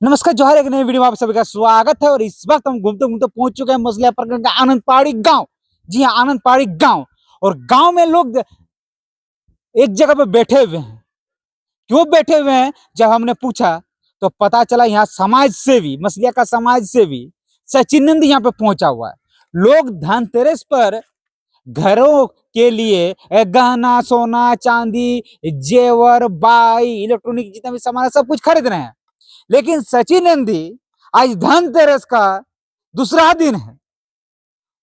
नमस्कार जोहार, एक नई वीडियो में आप सभी का स्वागत है। और इस वक्त हम घूमते घूमते पहुंच चुके हैं मसलिया प्रखंड का आनंद पहाड़ी गांव। जी हाँ, आनंद पहाड़ी गांव। और गांव में लोग एक जगह पे बैठे हुए हैं। क्यों बैठे हुए हैं जब हमने पूछा तो पता चला यहाँ समाज सेवी, मसलिया का समाज सेवी सचिन नंदी यहाँ पे पहुंचा हुआ है। लोग धनतेरस पर घरों के लिए गहना, सोना, चांदी, जेवर, बाई, इलेक्ट्रॉनिक जितना भी सामान है सब कुछ खरीद रहे हैं। लेकिन सचिन नंदी आज धनतेरस का दूसरा दिन है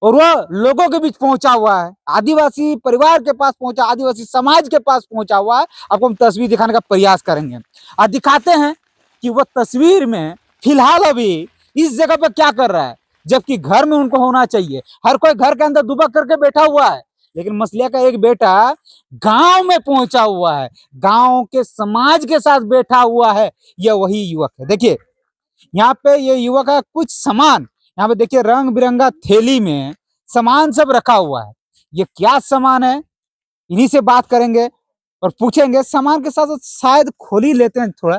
और वह लोगों के बीच पहुंचा हुआ है, आदिवासी परिवार के पास पहुंचा, आदिवासी समाज के पास पहुंचा हुआ है। आपको हम तस्वीर दिखाने का प्रयास करेंगे और दिखाते हैं कि वह तस्वीर में फिलहाल अभी इस जगह पर क्या कर रहा है, जबकि घर में उनको होना चाहिए। हर कोई घर के अंदर दुबक करके बैठा हुआ है, लेकिन मसलिया का एक बेटा गांव में पहुंचा हुआ है, गांव के समाज के साथ बैठा हुआ है। यह वही युवक है। देखिए यहाँ पे ये युवक है, कुछ सामान यहाँ पे देखिए रंग बिरंगा थैली में सामान सब रखा हुआ है। ये क्या सामान है, इन्हीं से बात करेंगे और पूछेंगे। सामान के साथ साथ शायद खोल ही लेते हैं थोड़ा।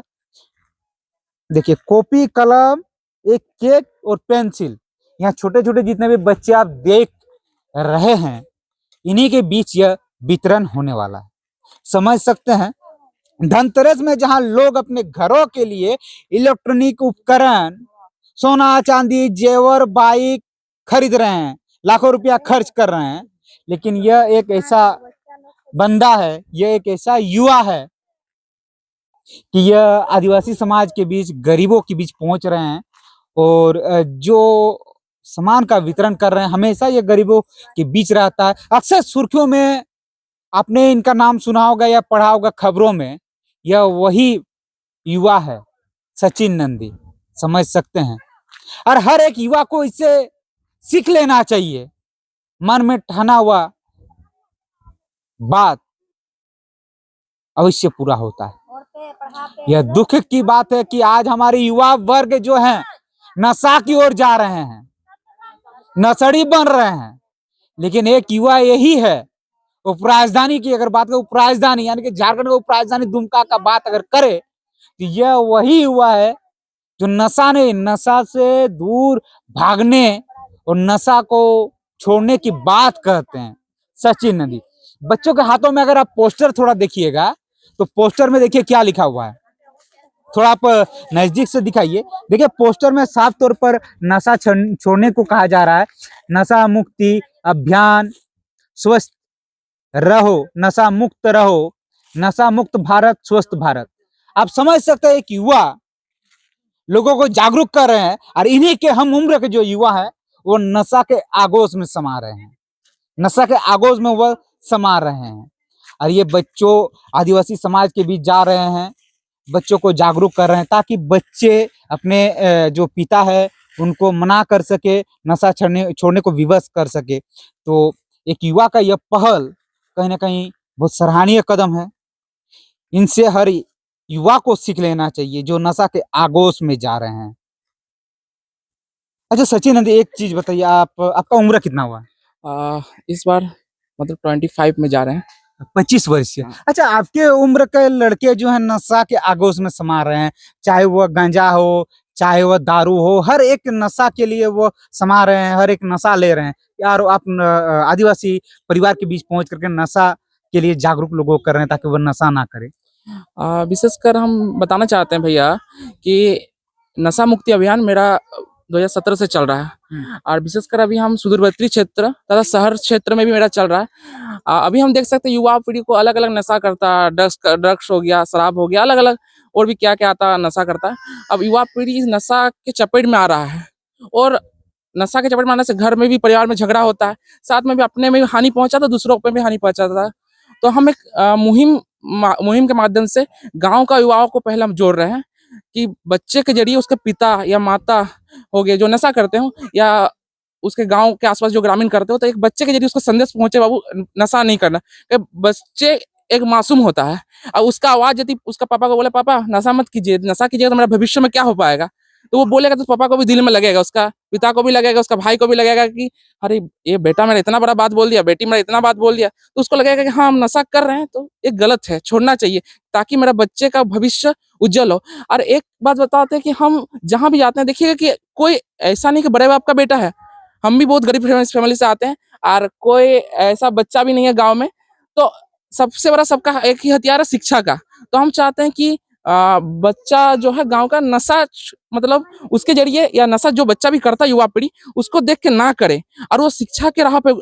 देखिए कॉपी, कलम, एक केक और पेंसिल। यहाँ छोटे छोटे जितने भी बच्चे आप देख रहे हैं, इन्हीं के बीच यह वितरण होने वाला है। समझ सकते हैं, धनतेरस में जहां लोग अपने घरों के लिए इलेक्ट्रॉनिक उपकरण, सोना, चांदी, जेवर, बाइक खरीद रहे हैं, लाखों रुपया खर्च कर रहे हैं, लेकिन यह एक ऐसा बंदा है, यह एक ऐसा युवा है कि यह आदिवासी समाज के बीच, गरीबों के बीच पहुंच रहे हैं और जो सामान का वितरण कर रहे हैं। हमेशा ये गरीबों के बीच रहता है। अक्सर सुर्खियों में आपने इनका नाम सुना होगा या पढ़ा होगा खबरों में। यह वही युवा है, सचिन नंदी। समझ सकते हैं, और हर एक युवा को इससे सीख लेना चाहिए। मन में ठाना हुआ बात अवश्य पूरा होता है। यह दुख की बात है कि आज हमारे युवा वर्ग जो हैं नशा की ओर जा रहे हैं, नशेड़ी बन रहे हैं। लेकिन एक युवा यही है, उपराजधानी की अगर बात करें, उपराजधानी यानी कि झारखंड का उपराजधानी दुमका का बात अगर करे तो यह वही युवा है जो नशा नहीं, नशा से दूर भागने और नशा को छोड़ने की बात कहते हैं सचिन नंदी। बच्चों के हाथों में अगर आप पोस्टर थोड़ा देखिएगा तो पोस्टर में देखिए क्या लिखा हुआ है, थोड़ा आप नजदीक से दिखाइए। देखिए पोस्टर में साफ तौर पर नशा छोड़ने को कहा जा रहा है। नशा मुक्ति अभियान, स्वस्थ रहो, नशा मुक्त रहो, नशा मुक्त भारत, स्वस्थ भारत। आप समझ सकते हैं कि युवा लोगों को जागरूक कर रहे हैं और इन्हीं के हम उम्र के जो युवा है वो नशा के आगोश में समा रहे हैं, नशा के आगोश में वह समा रहे हैं। और ये बच्चों आदिवासी समाज के बीच जा रहे हैं, बच्चों को जागरूक कर रहे हैं ताकि बच्चे अपने जो पिता है उनको मना कर सके, नशा छोड़ने को विवश कर सके। तो एक युवा का यह पहल कहीं ना कहीं बहुत सराहनीय कदम है। इनसे हर युवा को सीख लेना चाहिए जो नशा के आगोश में जा रहे हैं। अच्छा सचिन नंदी, एक चीज बताइए, आपका उम्र कितना हुआ? इस बार मतलब 25 में जा रहे हैं। 25 वर्ष से। अच्छा, आपके उम्र के लड़के जो है नशा के आगोश में समा रहे हैं, चाहे वह गांजा हो, चाहे वह दारू हो, हर एक नशा के लिए वो समा रहे हैं, हर एक नशा ले रहे हैं। यार आप आदिवासी परिवार के बीच पहुंच करके नशा के लिए जागरूक लोगों को कर रहे हैं ताकि वह नशा ना करे। विशेषकर हम बताना चाहते हैं भैया कि नशा मुक्ति अभियान मेरा 2017 से चल रहा है और विशेषकर अभी हम सुदूरवर्ती क्षेत्र तथा शहर क्षेत्र में भी मेरा चल रहा है। अभी हम देख सकते हैं युवा पीढ़ी को अलग अलग नशा करता है, ड्रग्स हो गया, शराब हो गया, अलग अलग और भी क्या क्या आता नशा करता है। अब युवा पीढ़ी इस नशा के चपेट में आ रहा है और नशा के चपेट में आने से घर में भी, परिवार में झगड़ा होता है, साथ में भी अपने में भी हानि पहुंचाता, दूसरों पे भी हानि पहुंचाता है। तो हम एक मुहिम के माध्यम से गांव का युवाओं को पहले हम जोड़ रहे हैं कि बच्चे के जरिए उसके पिता या माता हो गए जो नशा करते हो या उसके गांव के आसपास जो ग्रामीण करते हो, तो एक बच्चे के जरिए उसको संदेश पहुंचे, बाबू नशा नहीं करना। बच्चे एक मासूम होता है और उसका आवाज यदि उसका पापा को बोले पापा नशा मत कीजिए, नशा कीजिएगा तो मेरा भविष्य में क्या हो पाएगा, तो वो बोलेगा तो पापा को भी दिल में लगेगा, उसका पिता को भी लगेगा, उसका भाई को भी लगेगा कि अरे ये बेटा मेरा इतना बड़ा बात बोल दिया, बेटी मेरा इतना बात बोल दिया, तो उसको लगेगा कि हाँ हम नशा कर रहे हैं तो ये गलत है, छोड़ना चाहिए ताकि मेरा बच्चे का भविष्य उज्जवल हो। और एक बात बताते हैं कि हम जहाँ भी जाते हैं देखिएगा कि कोई ऐसा नहीं कि बड़े बाप का बेटा है, हम भी बहुत गरीब फैमिली से आते हैं और कोई ऐसा बच्चा भी नहीं है गाँव में। तो सबसे बड़ा सबका एक ही हथियार है शिक्षा का। तो हम चाहते हैं कि बच्चा जो है गाँव का नशा मतलब उसके ज़रिए या नशा जो बच्चा भी करता है युवा पीढ़ी उसको देख के ना करे और वो शिक्षा के राह पे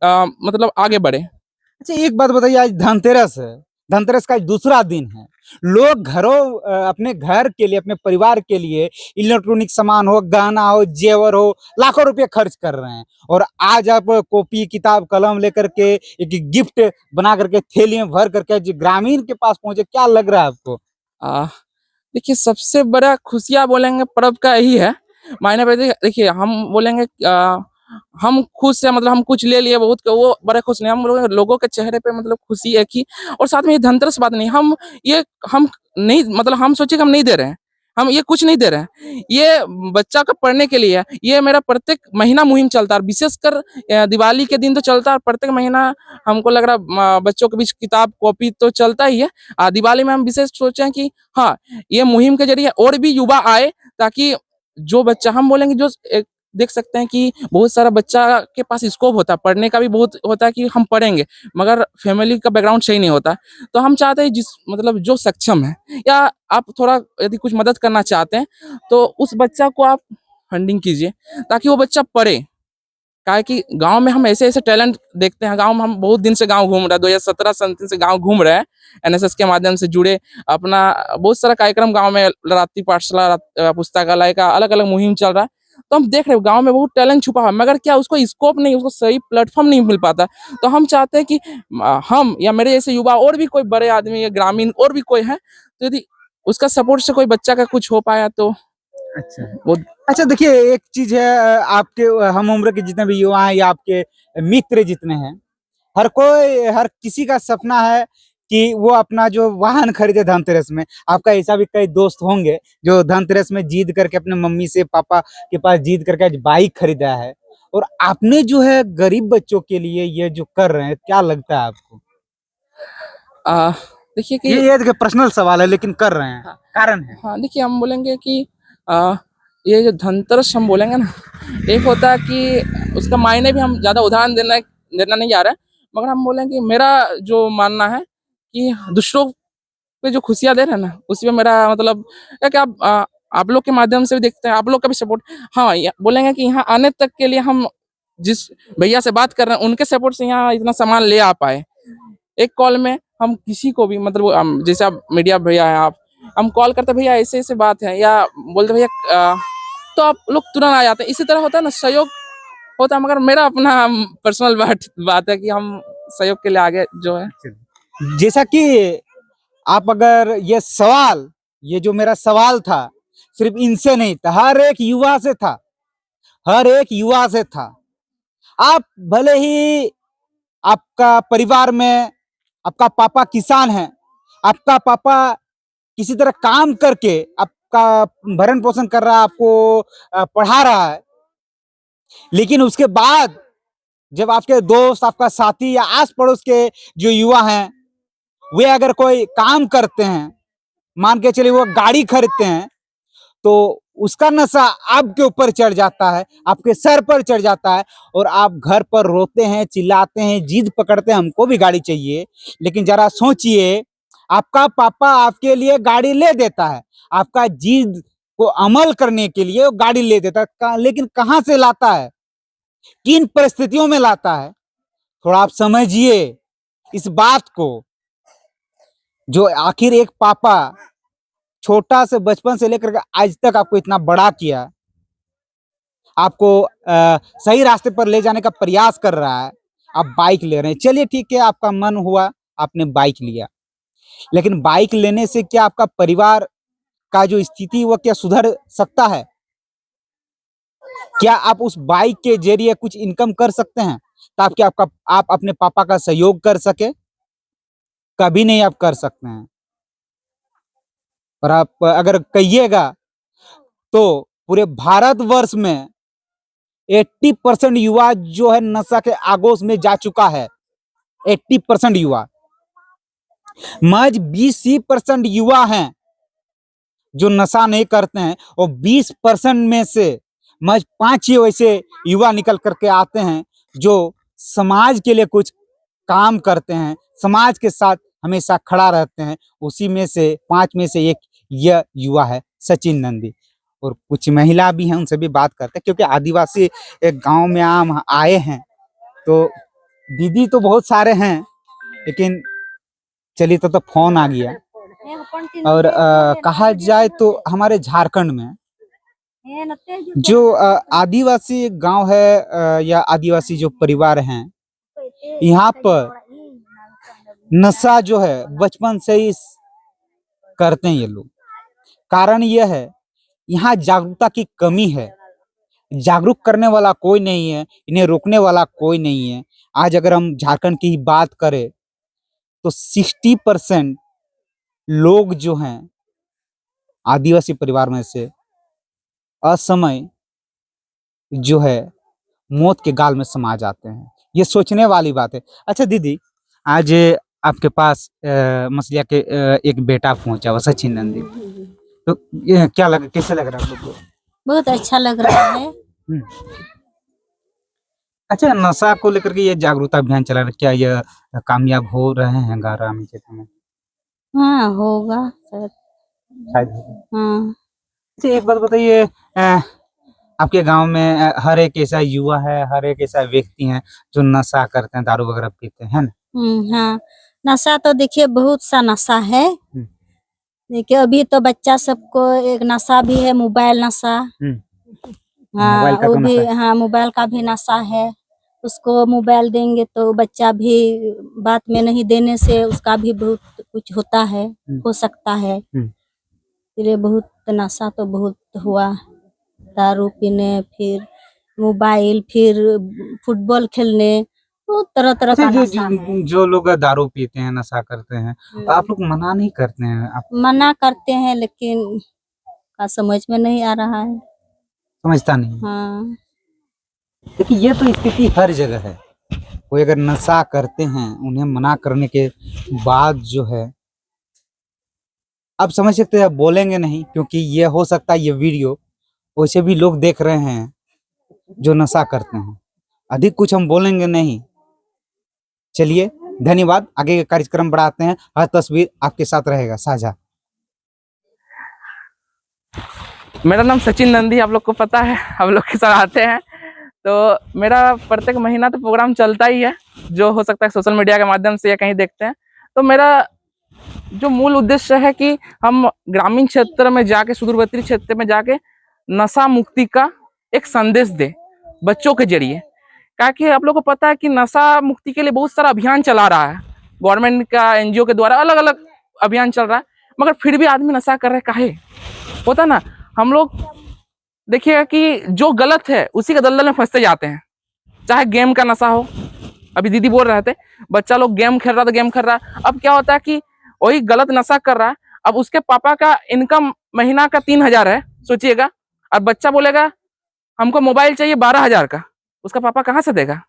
मतलब आगे बढ़े। अच्छा एक बात बताइए, आज धनतेरस है, धनतेरस का आज दूसरा दिन है। लोग अपने घर के लिए, अपने परिवार के लिए इलेक्ट्रॉनिक सामान हो, गहना हो, जेवर हो, लाखों रुपए खर्च कर रहे हैं। और आज आप कॉपी, किताब, कलम लेकर के एक गिफ्ट बना करके थैली में भर करके आज ग्रामीण के पास पहुंचे, क्या लग रहा है आपको? अ, देखिए सबसे बड़ा खुशियाँ बोलेंगे पर्व का यही है। मायने पे देखिए हम बोलेंगे हम खुश हैं मतलब हम कुछ ले लिए बहुत वो बड़े खुश नहीं, हम लोगों के चेहरे पे मतलब खुशी एक ही और साथ में ये धनतेरस बात नहीं, हम नहीं मतलब हम सोचे कि हम नहीं दे रहे हैं, हम ये कुछ नहीं दे रहे हैं, ये बच्चा का पढ़ने के लिए है। ये मेरा प्रत्येक महीना मुहिम चलता है, विशेषकर दिवाली के दिन तो चलता है, प्रत्येक महीना हमको लग रहा है बच्चों के बीच किताब कॉपी तो चलता ही है। दिवाली में हम विशेष सोचे हैं कि हाँ, ये मुहिम के ज़रिए और भी युवा आए ताकि जो बच्चा हम बोलेंगे जो एक देख सकते हैं कि बहुत सारा बच्चा के पास स्कोप होता है, पढ़ने का भी बहुत होता है कि हम पढ़ेंगे, मगर फैमिली का बैकग्राउंड सही नहीं होता। तो हम चाहते हैं जिस मतलब जो सक्षम है या आप थोड़ा यदि कुछ मदद करना चाहते हैं, तो उस बच्चा को आप फंडिंग कीजिए ताकि वो बच्चा पढ़े। क्या है कि गाँव में हम ऐसे-ऐसे टैलेंट देखते हैं, गाँव में हम बहुत दिन से गाँव घूम रहे हैं, 2017 सन से गाँव घूम रहे हैं, एनएसएस के माध्यम से जुड़े, अपना बहुत सारा कार्यक्रम गाँव में रात्रि पाठशाला, पुस्तकालय का अलग-अलग मुहिम चल रहा है। तो हम देख रहे हैं गाँव में बहुत टैलेंट छुपा हुआ है, मगर क्या उसको स्कोप नहीं, उसको सही प्लेटफ़ॉर्म नहीं मिल पाता। तो हम चाहते हैं कि हम या मेरे जैसे युवा और भी कोई बड़े आदमी या ग्रामीण और भी कोई है, तो यदि उसका सपोर्ट से कोई बच्चा का कुछ हो पाया तो अच्छा। वो अच्छा देखिए, एक चीज़ है, आपके हम उम्र के जितने भी युवा हैं या आपके मित्र जितने हैं, हर किसी का सपना है कि वो अपना जो वाहन खरीदे धनतेरस में। आपका ऐसा भी कई दोस्त होंगे जो धनतेरस में जीद करके अपने मम्मी से, पापा के पास जीद करके आज बाइक खरीदा है। और आपने जो है गरीब बच्चों के लिए ये जो कर रहे हैं, क्या लगता है आपको? अ, देखिए कि ये देखिए पर्सनल सवाल है लेकिन कर रहे हैं, हाँ, कारण है। हाँ, देखिए हम बोलेंगे कि अ, ये जो धनतेरस हम बोलेंगे ना, एक होता है कि उसका मायने भी हम ज़्यादा उदाहरण देना नहीं जा रहे हैं, मगर हम बोलेंगे कि मेरा जो मानना है कि दूसरों पे जो खुशियाँ दे रहे हैं ना, उसी में मेरा मतलब है कि आप लोग के माध्यम से भी देखते हैं, आप लोग का भी सपोर्ट हाँ, य बोलेंगे कि यहाँ आने तक के लिए हम जिस भैया से बात कर रहे हैं, उनके सपोर्ट से यहाँ इतना सामान ले आ पाए। एक कॉल में हम किसी को भी मतलब जैसे आप मीडिया भैया हैं आप, हम कॉल करते भैया ऐसे-ऐसे बात है या बोलते भैया तो आप लोग तुरंत आ जाते हैं। इसी तरह होता है ना सहयोग होता है मगर मेरा अपना पर्सनल बात है कि हम सहयोग के लिए आगे जो है जैसा कि आप अगर ये जो मेरा सवाल था, सिर्फ इनसे नहीं था, हर एक युवा से था, हर एक युवा से था। आप भले ही आपका परिवार में आपका पापा किसान है, आपका पापा किसी तरह काम करके आपका भरण पोषण कर रहा है, आपको पढ़ा रहा है, लेकिन उसके बाद जब आपके दोस्त, आपका साथी या आस पड़ोस के जो युवा हैं, वे अगर कोई काम करते हैं, मान के चलिए वो गाड़ी खरीदते हैं, तो उसका नशा आपके ऊपर चढ़ जाता है, आपके सर पर चढ़ जाता है और आप घर पर रोते हैं, चिल्लाते हैं, जिद पकड़ते हैं हमको भी गाड़ी चाहिए। लेकिन जरा सोचिए, आपका पापा आपके लिए गाड़ी ले देता है, आपका जिद को अमल करने के लिए वो गाड़ी ले देता है, लेकिन कहाँ से लाता है, किन परिस्थितियों में लाता है, थोड़ा आप समझिए इस बात को। जो आखिर एक पापा छोटा से बचपन से लेकर के आज तक आपको इतना बड़ा किया, आपको सही रास्ते पर ले जाने का प्रयास कर रहा है, आप बाइक ले रहे हैं, चलिए ठीक है, आपका मन हुआ, आपने बाइक लिया, लेकिन बाइक लेने से क्या आपका परिवार का जो स्थिति वो क्या सुधर सकता है? क्या आप उस बाइक के जरिए कुछ इनकम कर सकते हैं ताकि आप अपने पापा का सहयोग कर सके? कभी नहीं आप कर सकते हैं। और आप अगर कहिएगा तो पूरे भारतवर्ष में 80% युवा जो है नशा के आगोश में जा चुका है। 80% युवा, महज 20% युवा हैं जो नशा नहीं करते हैं, और 20% में से महज 5 ही वैसे युवा निकल करके आते हैं जो समाज के लिए कुछ काम करते हैं, समाज के साथ हमेशा खड़ा रहते हैं। उसी में से 5 में से एक यह युवा है सचिन नंदी। और कुछ महिला भी हैं, उनसे भी बात करते हैं, क्योंकि आदिवासी एक गांव में आम आए हैं। तो दीदी तो बहुत सारे हैं, लेकिन चलिए तो फोन आ गया। और कहा जाए तो हमारे झारखंड में जो आदिवासी गांव है या आदिवासी जो परिवार हैं, यहाँ पर नशा जो है बचपन से ही करते हैं ये लोग। कारण यह है, यहाँ जागरूकता की कमी है। जागरूक करने वाला कोई नहीं है, इन्हें रोकने वाला कोई नहीं है। आज अगर हम झारखंड की बात करें तो 60% लोग जो हैं आदिवासी परिवार में से असमय जो है मौत के गाल में समा जाते हैं। ये सोचने वाली बात है। अच्छा दीदी, आज आपके पास मसलिया के एक बेटा पहुंचा हुआ सचिन नंदी, तो ये क्या लगा, कैसे लग रहा है आप लोग को? बहुत अच्छा लग रहा है। अच्छा, नशा को लेकर के ये जागरूकता अभियान चला रहे हैं, क्या यह कामयाब हो रहे हैं ग्रामीण क्षेत्र में? हाँ होगा सर। शायद होगा। हाँ अच्छा, एक बात बताइए, आपके गांव में हर एक ऐसा युवा है, हर एक ऐसा व्यक्ति है जो नशा करते हैं, दारू वगैरह पीते हैं ना? हाँ, नशा तो देखिए बहुत सा नशा है। देखिए अभी तो बच्चा सबको एक नशा भी है, मोबाइल नशा। हाँ मोबाइल का वो तो भी, नशा है। हाँ मोबाइल का भी नशा है। उसको मोबाइल देंगे तो बच्चा भी बात में नहीं देने से उसका भी बहुत कुछ होता है, हो सकता है। इसलिए बहुत नशा तो बहुत हुआ, दारू पीने, फिर मोबाइल, फिर फुटबॉल खेलने, बहुत तरह तरह अच्छा, का जो नशा है। जो लोग दारू पीते हैं, नशा करते हैं, तो आप लोग मना नहीं करते हैं? आप मना करते हैं लेकिन का समझ में नहीं आ रहा है। समझता नहीं? हाँ देखिए, ये तो स्थिति हर जगह है। कोई अगर नशा करते हैं, उन्हें मना करने के बाद जो है, आप समझ सकते हैं, बोलेंगे नहीं, क्योंकि ये हो सकता है ये वीडियो वैसे भी लोग देख रहे हैं जो नशा करते हैं। अधिक कुछ हम बोलेंगे नहीं। चलिए, धन्यवाद। आगे के कार्यक्रम बढ़ाते हैं। हर तस्वीर आपके साथ रहेगा साझा। मेरा नाम सचिन नंदी, आप लोग को पता है, हम लोग के साथ आते हैं। तो मेरा प्रत्येक महीना तो प्रोग्राम चलता ही है, जो हो सकता है सोशल मीडिया के माध्यम से या कहीं देखते हैं। तो मेरा जो मूल उद्देश्य है कि हम ग्रामीण क्षेत्र में जाके, सुदूरवर्ती क्षेत्र में जाके नशा मुक्ति का एक संदेश दे बच्चों के जरिए। ताकि आप लोग को पता है कि नशा मुक्ति के लिए बहुत सारा अभियान चला रहा है गवर्नमेंट का, एनजीओ के द्वारा अलग अलग अभियान चल रहा है, मगर फिर भी आदमी नशा कर रहे काहे? होता ना, हम लोग देखिएगा कि जो गलत है उसी के दलदल में फंसते जाते हैं। चाहे गेम का नशा हो, अभी दीदी बोल रहे थे बच्चा लोग गेम खेल रहा था, गेम खेल रहा है। अब क्या होता है कि वही गलत नशा कर रहा है। अब उसके पापा का इनकम महीना का 3,000 है, सोचिएगा, और बच्चा बोलेगा हमको मोबाइल चाहिए 12,000 का, उसका पापा कहाँ से देगा?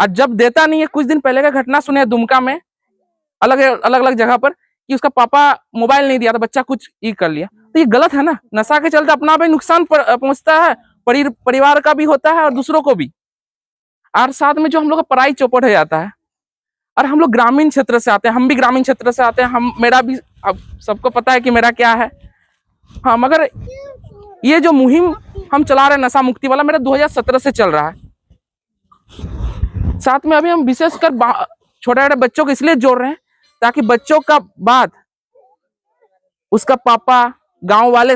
और जब देता नहीं है, कुछ दिन पहले का घटना सुने दुमका में, अलग अलग जगह पर, कि उसका पापा मोबाइल नहीं दिया तो बच्चा कुछ ही कर लिया। तो ये गलत है ना। नशा के चलते अपना भी नुकसान पहुंचता है, परिवार का भी होता है और दूसरों को भी, और साथ में जो हम लोग का पढ़ाई चौपट हो जाता है। और हम लोग ग्रामीण क्षेत्र से आते हैं, हम भी ग्रामीण क्षेत्र से आते हैं, मेरा भी, अब सबको पता है कि मेरा क्या है। हाँ, मगर ये जो मुहिम हम चला रहे हैं नशा मुक्ति वाला, मेरा 2017 से चल रहा है। साथ में अभी हम विशेषकर छोटे छोटे बच्चों को इसलिए जोड़ रहे हैं ताकि बच्चों का बाद उसका पापा, गांव वाले